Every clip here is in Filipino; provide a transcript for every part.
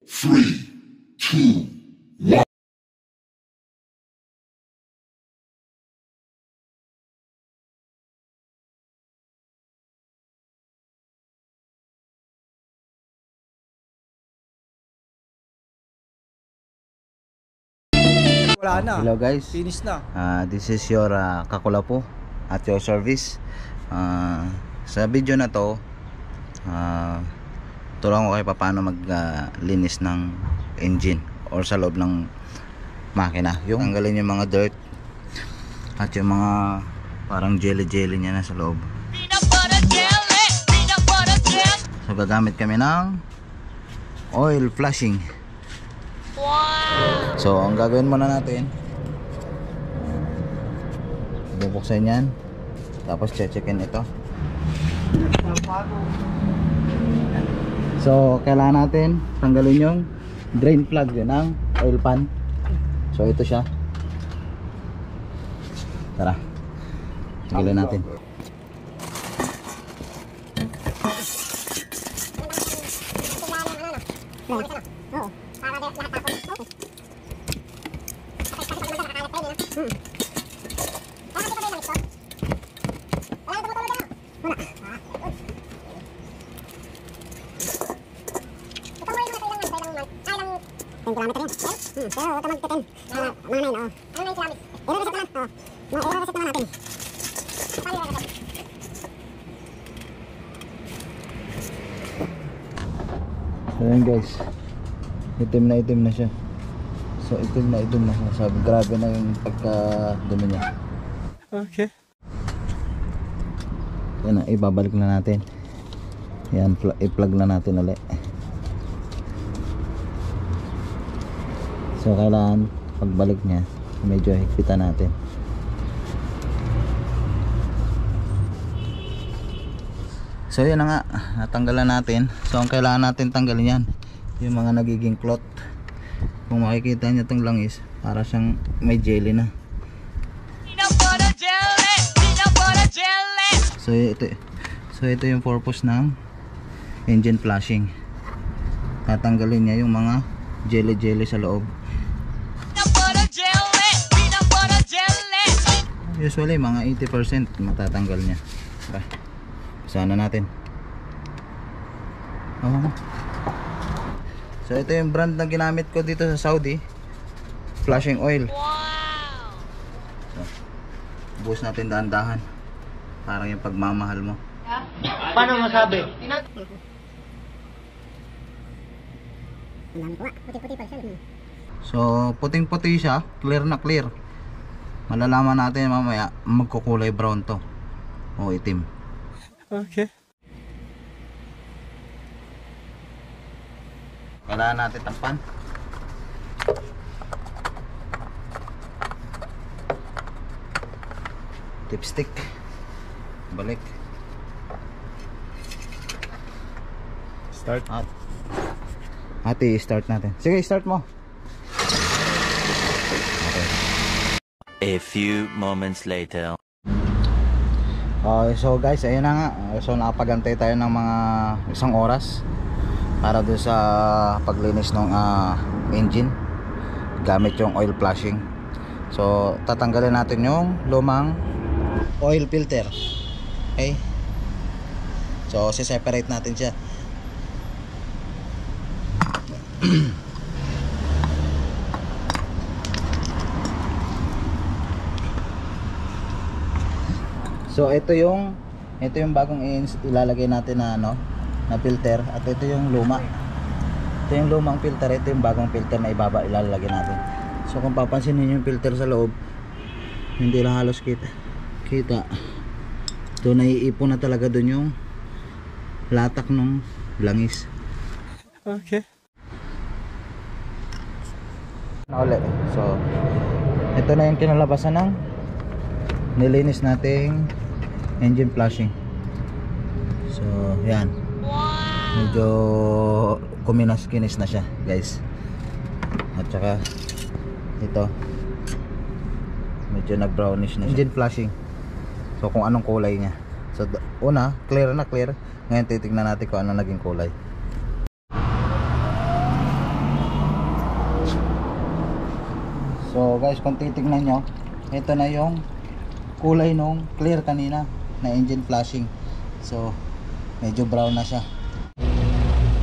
3, 2, 1. Wala na. Hello guys, Finish na. this is your Kakulapo at your service. Sa video na to, tulungan ko kayo paano maglinis ng engine or sa loob ng makina. Yung tanggalin yung mga dirt at yung mga parang jelly niya na sa loob. So gagamit kami ng oil flushing. So ang gagawin muna natin, bubuksan yan, tapos checkin ito. So kailangan natin tanggalin yung drain plug ng oil pan. So ito siya. Tara, tanggalin natin. So yun guys, itim na siya. So itim na siya. Sabi, grabe na yung pagka-dumi niya. Okay. Yan na, ibabalik na natin. Yan, i-plug na natin ulit. So kailangan pagbalik niya, medyo higpitan natin. So yun na nga, natanggalan natin. So ang kailangan natin tanggalin yan, yung mga nagiging clot. Kung makikita nyo itong langis, para siyang may jelly na. So ito yung purpose ng engine flushing. Tatanggalin niya yung mga jelly sa loob. Usually mga 80% matatanggal niya. Sana natin. So ito yung brand na ginamit ko dito sa Saudi, flushing oil. So, buhos natin dahan-dahan, parang yung pagmamahal mo. Paano masabi? So puting-puti siya, clear na clear. Malalaman natin mamaya magkukulay brown to o itim. Okay. Kailangan natin takpan. Dipstick. Balik. Start. Ate, start natin. Sige, start mo. Okay. A few moments later. Okay, so guys, ayun na nga. So nakapagantay tayo ng mga 1 oras para doon sa paglinis ng engine gamit yung oil flushing. So tatanggalin natin yung lumang oil filter. Okay, so separate natin siya. So ito yung bagong ilalagay natin na na filter, at ito yung luma. Ito yung lumang filter, ito yung bagong filter na ilalagay natin. So kung papansin niyo yung filter sa loob, hindi lang halos kita. So naiipon na talaga doon yung latak ng langis. Okay. So ito na yung kinalabasan ng nilinis nating engine flushing. So yan, medyo kuminas-kinis na siya guys. At saka ito medyo nag-brownish na siya. Engine flushing. So kung anong kulay niya. So una, clear na clear. Ngayon titignan natin kung ano naging kulay. So guys, kung titignan nyo, ito na yung kulay nung clear kanina na engine flashing. So medyo brown na siya.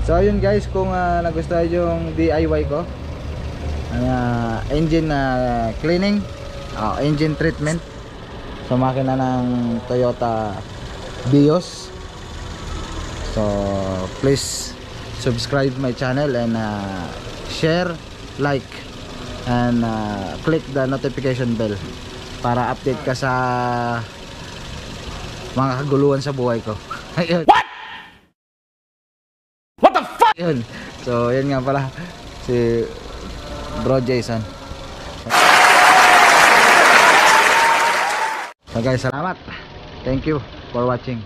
So ayun guys, kung nagustuhan yung DIY ko, engine cleaning, engine treatment sa makina ng Toyota Vios. So please subscribe my channel and share, like, and click the notification bell para update ka sa mga kaguluhan sa buhay ko. Ayun. What the fuck? Yun. So yun nga pala si Bro Jason. So guys, salamat. Thank you for watching.